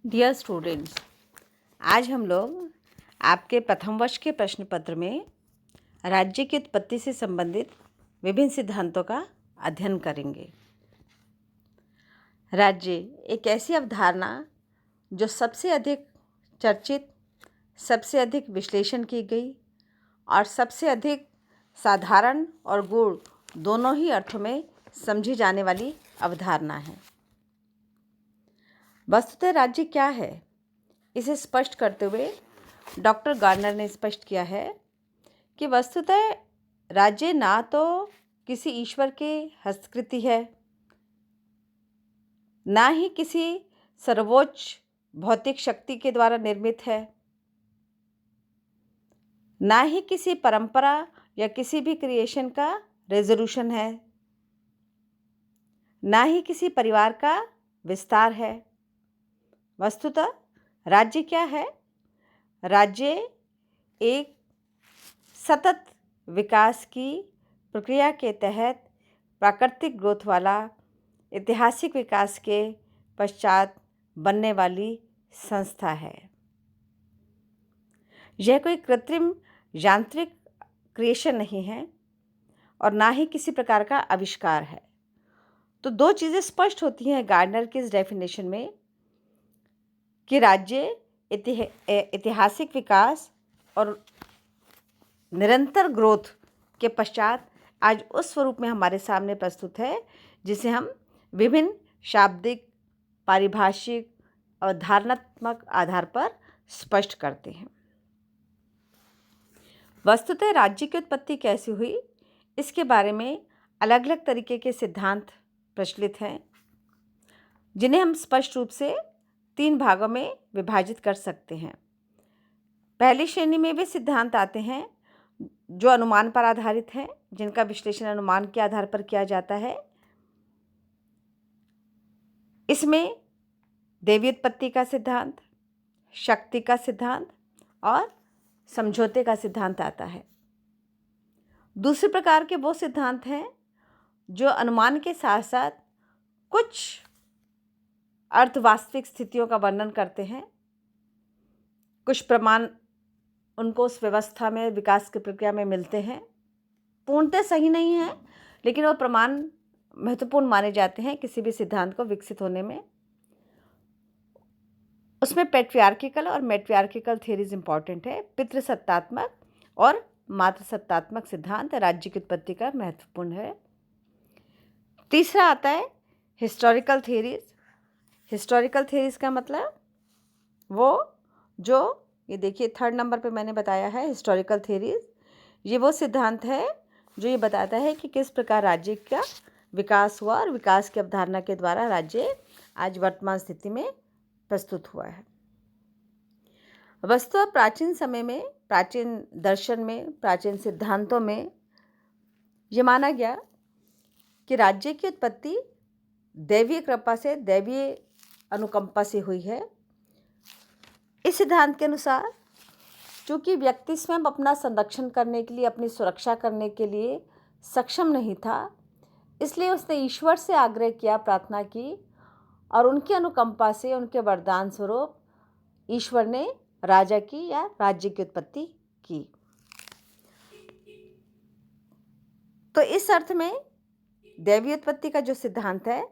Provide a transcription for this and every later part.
Dear students, आज हम लोग आपके प्रथम वर्ष के प्रश्न पत्र में राज्य की उत्पत्ति से संबंधित विभिन्न सिद्धांतों का अध्ययन करेंगे। राज्य एक ऐसी अवधारणा जो सबसे अधिक चर्चित, सबसे अधिक विश्लेषण की गई और सबसे अधिक साधारण और गूढ़ दोनों ही अर्थों में समझी जाने वाली अवधारणा है। वस्तुतः राज्य क्या है, इसे स्पष्ट करते हुए डॉक्टर गार्नर ने स्पष्ट किया है कि वस्तुतः राज्य ना तो किसी ईश्वर की हस्तकृति है, ना ही किसी सर्वोच्च भौतिक शक्ति के द्वारा निर्मित है, ना ही किसी परंपरा या किसी भी क्रिएशन का रेजोल्यूशन है, ना ही किसी परिवार का विस्तार है। वस्तुतः राज्य क्या है? राज्य एक सतत विकास की प्रक्रिया के तहत प्राकृतिक ग्रोथ वाला ऐतिहासिक विकास के पश्चात बनने वाली संस्था है। यह कोई कृत्रिम यांत्रिक क्रिएशन नहीं है और ना ही किसी प्रकार का आविष्कार है। तो दो चीज़ें स्पष्ट होती हैं गार्डनर की इस डेफिनेशन में कि राज्य ऐतिहासिक विकास और निरंतर ग्रोथ के पश्चात आज उस स्वरूप में हमारे सामने प्रस्तुत है जिसे हम विभिन्न शाब्दिक, पारिभाषिक और धारणात्मक आधार पर स्पष्ट करते हैं। वस्तुतः राज्य की उत्पत्ति कैसे हुई, इसके बारे में अलग अलग तरीके के सिद्धांत प्रचलित हैं, जिन्हें हम स्पष्ट रूप से 3 भागों में विभाजित कर सकते हैं। पहली श्रेणी में वे सिद्धांत आते हैं जो अनुमान पर आधारित हैं, जिनका विश्लेषण अनुमान के आधार पर किया जाता है। इसमें दैवीय उत्पत्ति का सिद्धांत, शक्ति का सिद्धांत और समझौते का सिद्धांत आता है। दूसरे प्रकार के वो सिद्धांत हैं जो अनुमान के साथ साथ कुछ अर्धवास्तविक स्थितियों का वर्णन करते हैं। कुछ प्रमाण उनको उस व्यवस्था में, विकास की प्रक्रिया में मिलते हैं। पूर्णतः सही नहीं है, लेकिन वो प्रमाण महत्वपूर्ण माने जाते हैं किसी भी सिद्धांत को विकसित होने में। उसमें पैट्रियार्किकल और मैट्रियार्किकल थ्योरीज इंपॉर्टेंट है। पितृसत्तात्मक और मातृसत्तात्मक सिद्धांत राज्य की उत्पत्ति का महत्वपूर्ण है। तीसरा आता है हिस्टोरिकल थ्योरीज। हिस्टोरिकल थ्योरीज का मतलब वो जो, ये देखिए 3rd नंबर पे मैंने बताया है हिस्टोरिकल थ्योरीज। ये वो सिद्धांत है जो ये बताता है कि किस प्रकार राज्य का विकास हुआ और विकास की अवधारणा के द्वारा राज्य आज वर्तमान स्थिति में प्रस्तुत हुआ है। वस्तुतः प्राचीन समय में, प्राचीन दर्शन में, प्राचीन सिद्धांतों में ये माना गया कि राज्य की उत्पत्ति दैवीय कृपा से, दैवीय अनुकंपा से हुई है। इस सिद्धांत के अनुसार चूँकि व्यक्ति स्वयं अपना संरक्षण करने के लिए, अपनी सुरक्षा करने के लिए सक्षम नहीं था, इसलिए उसने ईश्वर से आग्रह किया, प्रार्थना की और उनकी अनुकंपा से, उनके वरदान स्वरूप ईश्वर ने राजा की या राज्य की उत्पत्ति की। तो इस अर्थ में दैवीय उत्पत्ति का जो सिद्धांत है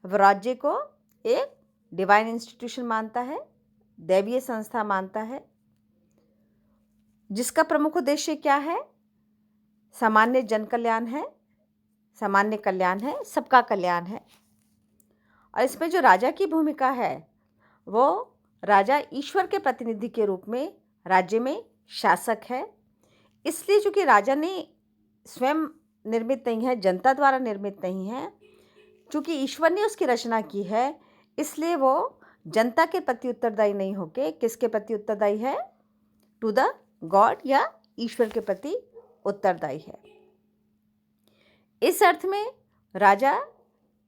वह राज्य को एक डिवाइन इंस्टीट्यूशन मानता है, दैवीय संस्था मानता है, जिसका प्रमुख उद्देश्य क्या है? सामान्य जन कल्याण है, सामान्य कल्याण है, सबका कल्याण है। और इसमें जो राजा की भूमिका है वो राजा ईश्वर के प्रतिनिधि के रूप में राज्य में शासक है। इसलिए चूँकि राजा ने स्वयं निर्मित नहीं है, जनता द्वारा निर्मित नहीं है, चूँकि ईश्वर ने उसकी रचना की है, इसलिए वो जनता के प्रति उत्तरदायी नहीं होके किसके प्रति उत्तरदायी है? टू द गॉड या ईश्वर के प्रति उत्तरदायी है। इस अर्थ में राजा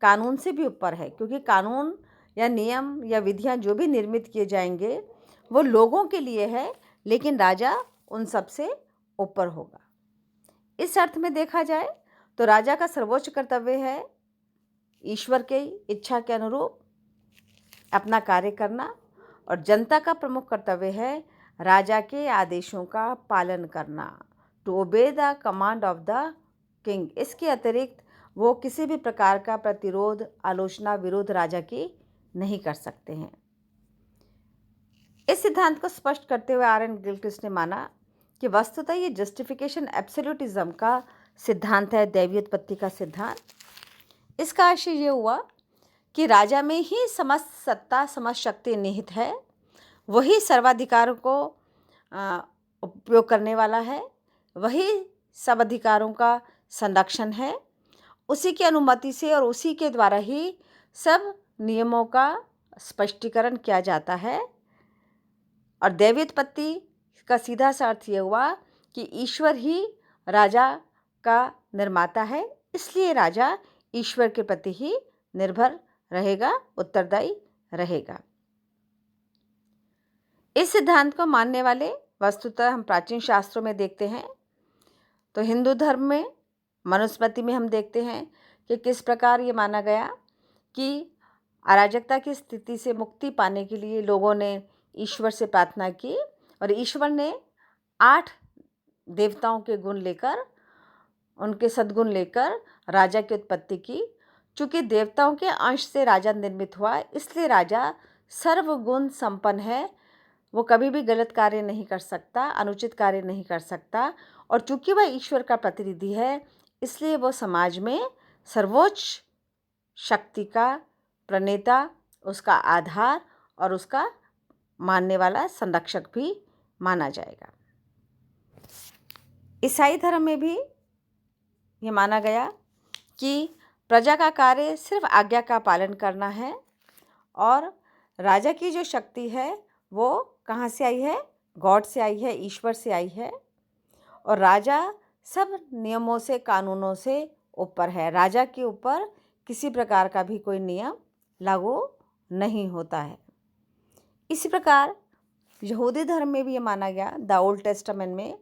कानून से भी ऊपर है, क्योंकि कानून या नियम या विधियां जो भी निर्मित किए जाएंगे वो लोगों के लिए है, लेकिन राजा उन सब से ऊपर होगा। इस अर्थ में देखा जाए तो राजा का सर्वोच्च कर्तव्य है ईश्वर की इच्छा के अनुरूप अपना कार्य करना और जनता का प्रमुख कर्तव्य है राजा के आदेशों का पालन करना, to obey the command of the king. इसके अतिरिक्त वो किसी भी प्रकार का प्रतिरोध, आलोचना, विरोध राजा की नहीं कर सकते हैं। इस सिद्धांत को स्पष्ट करते हुए आर एन गिलक्रिस्ट ने माना कि वस्तुतः ये जस्टिफिकेशन एब्सोल्यूटिज्म का सिद्धांत है, दैवीय उत्पत्ति का सिद्धांत। इसका आशय ये हुआ कि राजा में ही समस्त सत्ता, समस्त शक्ति निहित है, वही सर्वाधिकारों को उपयोग करने वाला है, वही सब अधिकारों का संरक्षण है, उसी की अनुमति से और उसी के द्वारा ही सब नियमों का स्पष्टीकरण किया जाता है। और दैवीय उत्पत्ति का सीधा सा अर्थ ये हुआ कि ईश्वर ही राजा का निर्माता है, इसलिए राजा ईश्वर के प्रति ही निर्भर रहेगा, उत्तरदायी रहेगा। इस सिद्धांत को मानने वाले वस्तुतः हम प्राचीन शास्त्रों में देखते हैं, तो हिंदू धर्म में मनुस्मृति में हम देखते हैं कि किस प्रकार ये माना गया कि अराजकता की स्थिति से मुक्ति पाने के लिए लोगों ने ईश्वर से प्रार्थना की और ईश्वर ने 8 देवताओं के गुण लेकर, उनके सद्गुण लेकर राजा की उत्पत्ति की। चूँकि देवताओं के अंश से राजा निर्मित हुआ, इसलिए राजा सर्वगुण संपन्न है, वो कभी भी गलत कार्य नहीं कर सकता, अनुचित कार्य नहीं कर सकता। और चूँकि वह ईश्वर का प्रतिनिधि है, इसलिए वो समाज में सर्वोच्च शक्ति का प्रणेता, उसका आधार और उसका मानने वाला संरक्षक भी माना जाएगा। ईसाई धर्म में भी ये माना गया कि प्रजा का कार्य सिर्फ आज्ञा का पालन करना है और राजा की जो शक्ति है वो कहाँ से आई है? गॉड से आई है, ईश्वर से आई है। और राजा सब नियमों से, कानूनों से ऊपर है। राजा के ऊपर किसी प्रकार का भी कोई नियम लागू नहीं होता है। इसी प्रकार यहूदी धर्म में भी ये माना गया, द ओल्ड टेस्टामेंट में,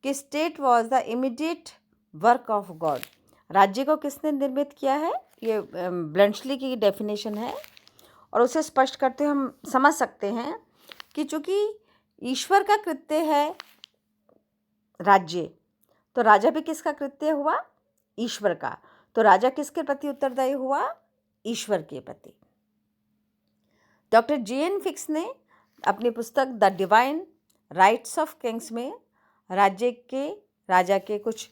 कि state was the immediate work of God. राज्य को किसने निर्मित किया है? ये ब्लंटली की डेफिनेशन है और उसे स्पष्ट करते हुए हम समझ सकते हैं कि चूँकि ईश्वर का कृत्य है राज्य, तो राजा भी किसका कृत्य हुआ? ईश्वर का। तो राजा किसके प्रति उत्तरदायी हुआ? ईश्वर के प्रति। Doctor JN. फिक्स ने अपनी पुस्तक the divine rights of Kings में राजा के कुछ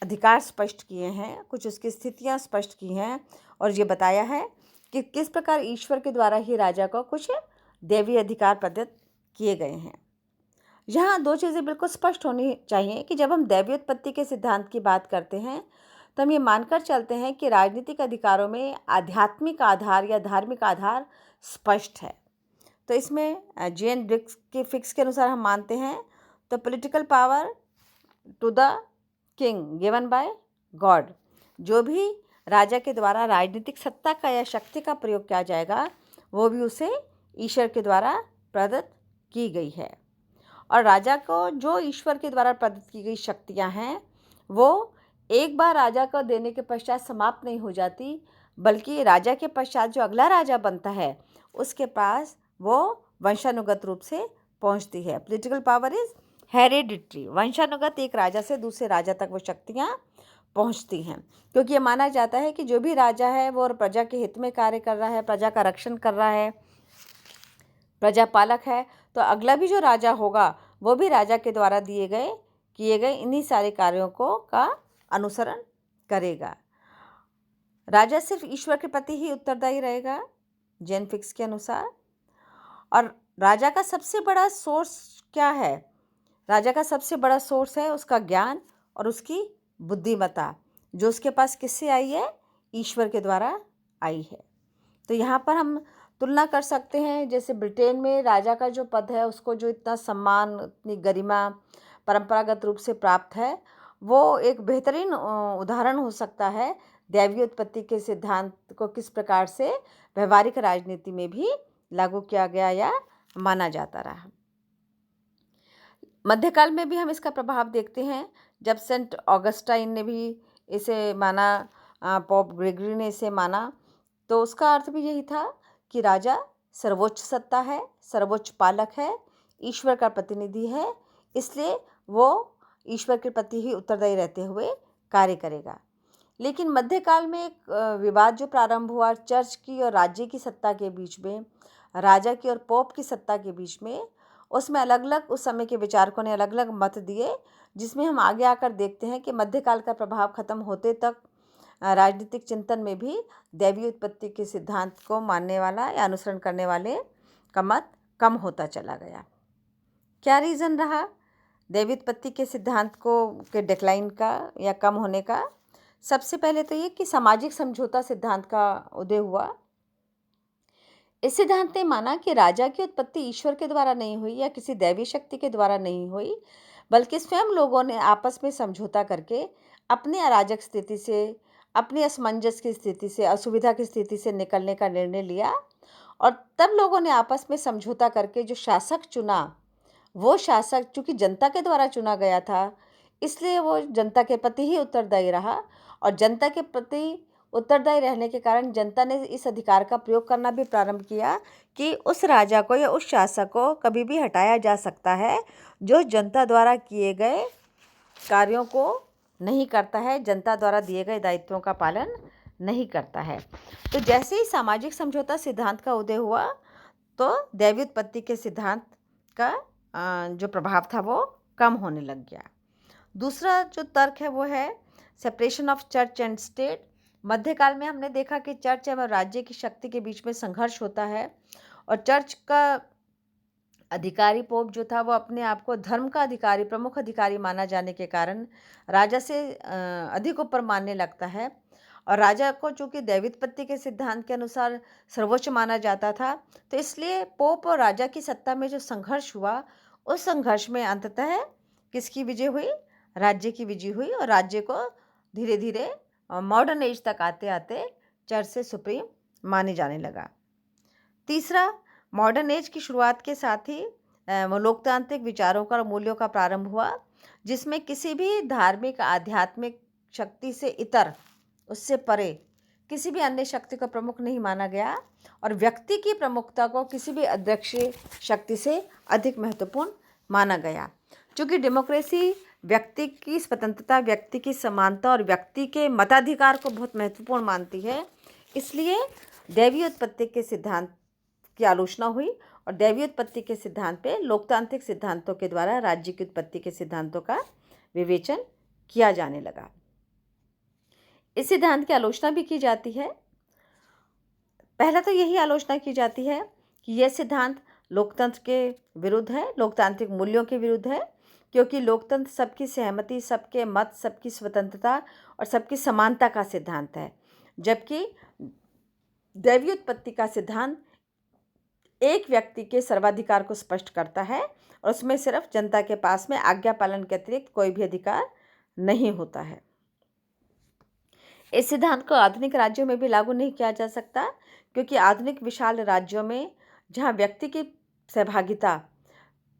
अधिकार स्पष्ट किए हैं, कुछ उसकी स्थितियां स्पष्ट की हैं और ये बताया है कि किस प्रकार ईश्वर के द्वारा ही राजा को कुछ दैवीय अधिकार प्रदत्त किए गए हैं। यहाँ 2 चीज़ें बिल्कुल स्पष्ट होनी चाहिए कि जब हम दैवीय उत्पत्ति के सिद्धांत की बात करते हैं तो हम ये मानकर चलते हैं कि राजनीतिक अधिकारों में आध्यात्मिक आधार या धार्मिक आधार स्पष्ट है। तो इसमें जे.एन. फिक्स के अनुसार हम मानते हैं तो political power to the king given by God, जो भी राजा के द्वारा राजनीतिक सत्ता का या शक्ति का प्रयोग किया जाएगा वो भी उसे ईश्वर के द्वारा प्रदत्त की गई है। और राजा को जो ईश्वर के द्वारा प्रदत्त की गई शक्तियां हैं वो एक बार राजा को देने के पश्चात समाप्त नहीं हो जाती, बल्कि राजा के पश्चात जो अगला राजा बनता है उसके पास वो वंशानुगत रूप से पहुंचती है। पॉलिटिकल पावर इज हेरिडिटरी, वंशानुगत एक राजा से दूसरे राजा तक वो शक्तियाँ पहुंचती हैं, क्योंकि ये माना जाता है कि जो भी राजा है वो प्रजा के हित में कार्य कर रहा है, प्रजा का रक्षण कर रहा है, प्रजा पालक है, तो अगला भी जो राजा होगा वो भी राजा के द्वारा किए गए इन्हीं सारे कार्यों का अनुसरण करेगा। राजा सिर्फ ईश्वर के प्रति ही उत्तरदायी रहेगा जे.एन. फिक्स के अनुसार। और राजा का सबसे बड़ा सोर्स क्या है? राजा का सबसे बड़ा सोर्स है उसका ज्ञान और उसकी बुद्धिमत्ता, जो उसके पास किससे आई है? ईश्वर के द्वारा आई है। तो यहाँ पर हम तुलना कर सकते हैं, जैसे ब्रिटेन में राजा का जो पद है उसको जो इतना सम्मान, इतनी गरिमा परंपरागत रूप से प्राप्त है, वो एक बेहतरीन उदाहरण हो सकता है दैवीय उत्पत्ति के सिद्धांत को किस प्रकार से व्यवहारिक राजनीति में भी लागू किया गया या माना जाता रहा। मध्यकाल में भी हम इसका प्रभाव देखते हैं, जब सेंट ऑगस्टाइन ने भी इसे माना, पोप ग्रेगरी ने इसे माना, तो उसका अर्थ भी यही था कि राजा सर्वोच्च सत्ता है, सर्वोच्च पालक है, ईश्वर का प्रतिनिधि है, इसलिए वो ईश्वर के प्रति ही उत्तरदायी रहते हुए कार्य करेगा। लेकिन मध्यकाल में एक विवाद जो प्रारंभ हुआ चर्च की और राज्य की सत्ता के बीच में, राजा की और पोप की सत्ता के बीच में, उसमें अलग अलग उस समय के विचारकों ने अलग अलग मत दिए, जिसमें हम आगे आकर देखते हैं कि मध्यकाल का प्रभाव खत्म होते तक राजनीतिक चिंतन में भी दैवीय उत्पत्ति के सिद्धांत को मानने वाला या अनुसरण करने वाले का मत कम होता चला गया। क्या रीज़न रहा दैवीय उत्पत्ति के सिद्धांत के डिक्लाइन का या कम होने का? सबसे पहले तो ये कि सामाजिक समझौता सिद्धांत का उदय हुआ। इस सिद्धांत ने माना कि राजा की उत्पत्ति ईश्वर के द्वारा नहीं हुई या किसी दैवीय शक्ति के द्वारा नहीं हुई, बल्कि स्वयं लोगों ने आपस में समझौता करके अपनी अराजक स्थिति से, अपनी असमंजस की स्थिति से, असुविधा की स्थिति से निकलने का निर्णय लिया। और तब लोगों ने आपस में समझौता करके जो शासक चुना, वो शासक चूँकि जनता के द्वारा चुना गया था, इसलिए वो जनता के प्रति ही उत्तरदायी रहा। और जनता के प्रति उत्तरदायी रहने के कारण जनता ने इस अधिकार का प्रयोग करना भी प्रारंभ किया कि उस राजा को या उस शासक को कभी भी हटाया जा सकता है जो जनता द्वारा किए गए कार्यों को नहीं करता है, जनता द्वारा दिए गए दायित्वों का पालन नहीं करता है। तो जैसे ही सामाजिक समझौता सिद्धांत का उदय हुआ, तो दैवीय उत्पत्ति के सिद्धांत का जो प्रभाव था वो कम होने लग गया। दूसरा जो तर्क है वो है separation of church and state. मध्यकाल में हमने देखा कि चर्च एवं राज्य की शक्ति के बीच में संघर्ष होता है, और चर्च का अधिकारी पोप जो था वो अपने आप को धर्म का अधिकारी, प्रमुख अधिकारी माना जाने के कारण राजा से अधिक ऊपर मानने लगता है। और राजा को चूँकि दैवीत्पत्ति के सिद्धांत के अनुसार सर्वोच्च माना जाता था, तो इसलिए पोप और राजा की सत्ता में जो संघर्ष हुआ, उस संघर्ष में अंततः किसकी विजय हुई? राज्य की विजय हुई। और राज्य को धीरे धीरे मॉडर्न एज तक आते आते चर्च से सुप्रीम माने जाने लगा। तीसरा, मॉडर्न एज की शुरुआत के साथ ही लोकतांत्रिक विचारों का और मूल्यों का प्रारंभ हुआ, जिसमें किसी भी धार्मिक आध्यात्मिक शक्ति से इतर, उससे परे किसी भी अन्य शक्ति को प्रमुख नहीं माना गया, और व्यक्ति की प्रमुखता को किसी भी अध्यक्षीय शक्ति से अधिक महत्वपूर्ण माना गया। क्योंकि डेमोक्रेसी व्यक्ति की स्वतंत्रता, व्यक्ति की समानता और व्यक्ति के मताधिकार को बहुत महत्वपूर्ण मानती है, इसलिए दैवीय उत्पत्ति के सिद्धांत की आलोचना हुई और दैवीय उत्पत्ति के सिद्धांत पे लोकतांत्रिक सिद्धांतों के द्वारा राज्य की उत्पत्ति के सिद्धांतों का विवेचन किया जाने लगा। इस सिद्धांत की आलोचना भी की जाती है। पहला तो यही आलोचना की जाती है कि यह सिद्धांत लोकतंत्र के विरुद्ध है, लोकतांत्रिक मूल्यों के विरुद्ध है, क्योंकि लोकतंत्र सबकी सहमति, सबके मत, सबकी स्वतंत्रता और सबकी समानता का सिद्धांत है, जबकि दैवीय उत्पत्ति का सिद्धांत एक व्यक्ति के सर्वाधिकार को स्पष्ट करता है और उसमें सिर्फ जनता के पास में आज्ञा पालन के अतिरिक्त कोई भी अधिकार नहीं होता है। इस सिद्धांत को आधुनिक राज्यों में भी लागू नहीं किया जा सकता, क्योंकि आधुनिक विशाल राज्यों में जहां व्यक्ति की सहभागिता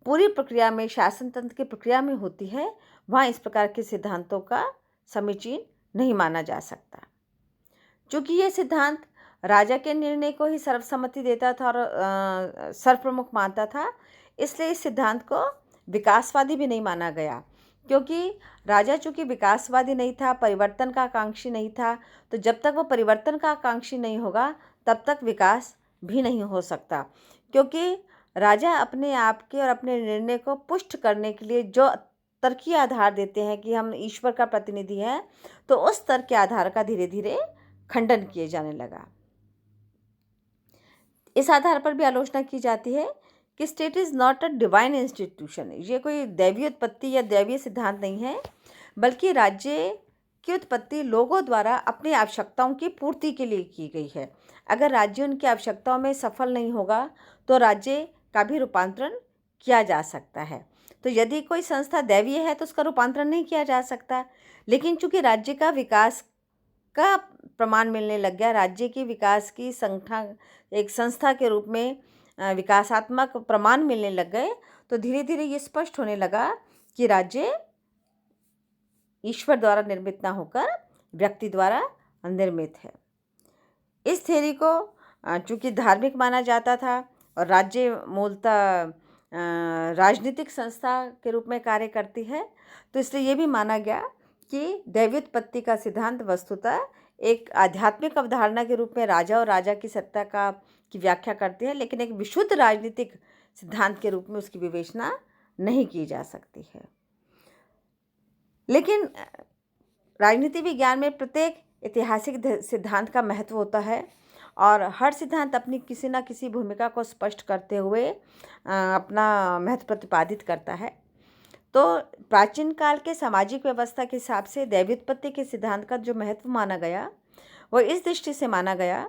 पूरी प्रक्रिया में, शासन तंत्र की प्रक्रिया में होती है, वहाँ इस प्रकार के सिद्धांतों का समीचीन नहीं माना जा सकता। चूँकि यह सिद्धांत राजा के निर्णय को ही सर्वसम्मति देता था और सर्वप्रमुख मानता था, इसलिए इस सिद्धांत को विकासवादी भी नहीं माना गया, क्योंकि राजा चूँकि विकासवादी नहीं था, परिवर्तन का आकांक्षी नहीं था, तो जब तक वो परिवर्तन का आकांक्षी नहीं होगा तब तक विकास भी नहीं हो सकता। क्योंकि राजा अपने आप के और अपने निर्णय को पुष्ट करने के लिए जो तर्कीय आधार देते हैं कि हम ईश्वर का प्रतिनिधि हैं, तो उस तर्क के आधार का धीरे धीरे खंडन किए जाने लगा। इस आधार पर भी आलोचना की जाती है कि state is not a divine institution. ये कोई दैवीय उत्पत्ति या दैवीय सिद्धांत नहीं है, बल्कि राज्य की उत्पत्ति लोगों द्वारा अपनी आवश्यकताओं की पूर्ति के लिए की गई है। अगर राज्य उनकी आवश्यकताओं में सफल नहीं होगा तो राज्य का भी रूपांतरण किया जा सकता है। तो यदि कोई संस्था दैवीय है तो उसका रूपांतरण नहीं किया जा सकता, लेकिन चूंकि राज्य का विकास का प्रमाण मिलने लग गया, राज्य की विकास की एक संस्था के रूप में विकासात्मक प्रमाण मिलने लग गए, तो धीरे धीरे ये स्पष्ट होने लगा कि राज्य ईश्वर द्वारा निर्मित ना होकर व्यक्ति द्वारा निर्मित है। इस थ्योरी को चूँकि धार्मिक माना जाता था और राज्य मूलतः राजनीतिक संस्था के रूप में कार्य करती है, तो इसलिए ये भी माना गया कि दैवी उत्पत्ति का सिद्धांत वस्तुतः एक आध्यात्मिक अवधारणा के रूप में राजा और राजा की सत्ता की व्याख्या करती है, लेकिन एक विशुद्ध राजनीतिक सिद्धांत के रूप में उसकी विवेचना नहीं की जा सकती है। लेकिन राजनीति विज्ञान में प्रत्येक ऐतिहासिक सिद्धांत का महत्व होता है और हर सिद्धांत अपनी किसी न किसी भूमिका को स्पष्ट करते हुए अपना महत्व प्रतिपादित करता है। तो प्राचीन काल के सामाजिक व्यवस्था के हिसाब से दैवोत्पत्ति के सिद्धांत का जो महत्व माना गया वो इस दृष्टि से माना गया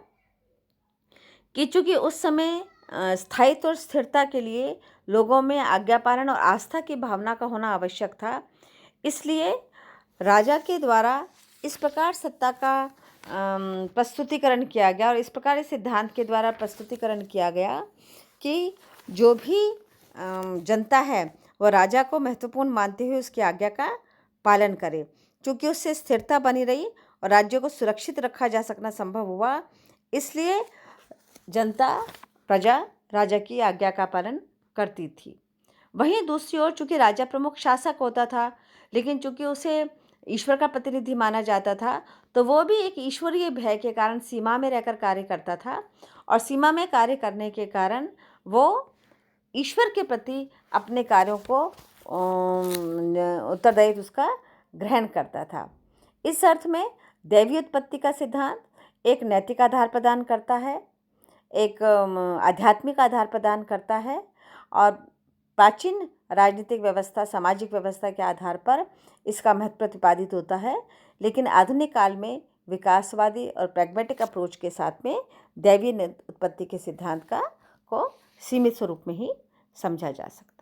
कि चूँकि उस समय स्थायित्व और स्थिरता के लिए लोगों में आज्ञापालन और आस्था की भावना का होना आवश्यक था, इसलिए राजा के द्वारा इस प्रकार सत्ता का प्रस्तुतिकरण किया गया और इस प्रकार इस सिद्धांत के द्वारा प्रस्तुतिकरण किया गया कि जो भी जनता है वह राजा को महत्वपूर्ण मानते हुए उसकी आज्ञा का पालन करे। चूँकि उससे स्थिरता बनी रही और राज्य को सुरक्षित रखा जा सकना संभव हुआ, इसलिए जनता प्रजा राजा की आज्ञा का पालन करती थी। वहीं दूसरी ओर चूँकि राजा प्रमुख शासक होता था, लेकिन चूँकि उसे ईश्वर का प्रतिनिधि माना जाता था, तो वो भी एक ईश्वरीय भय के कारण सीमा में रहकर कार्य करता था और सीमा में कार्य करने के कारण वो ईश्वर के प्रति अपने कार्यों को उत्तरदायित्व उसका ग्रहण करता था। इस अर्थ में दैवी उत्पत्ति का सिद्धांत एक नैतिक आधार प्रदान करता है, एक आध्यात्मिक आधार प्रदान करता है और प्राचीन राजनीतिक व्यवस्था, सामाजिक व्यवस्था के आधार पर इसका महत्व प्रतिपादित होता है। लेकिन आधुनिक काल में विकासवादी और प्रैग्मेटिक अप्रोच के साथ में दैवीय उत्पत्ति के सिद्धांत को सीमित स्वरूप में ही समझा जा सकता है।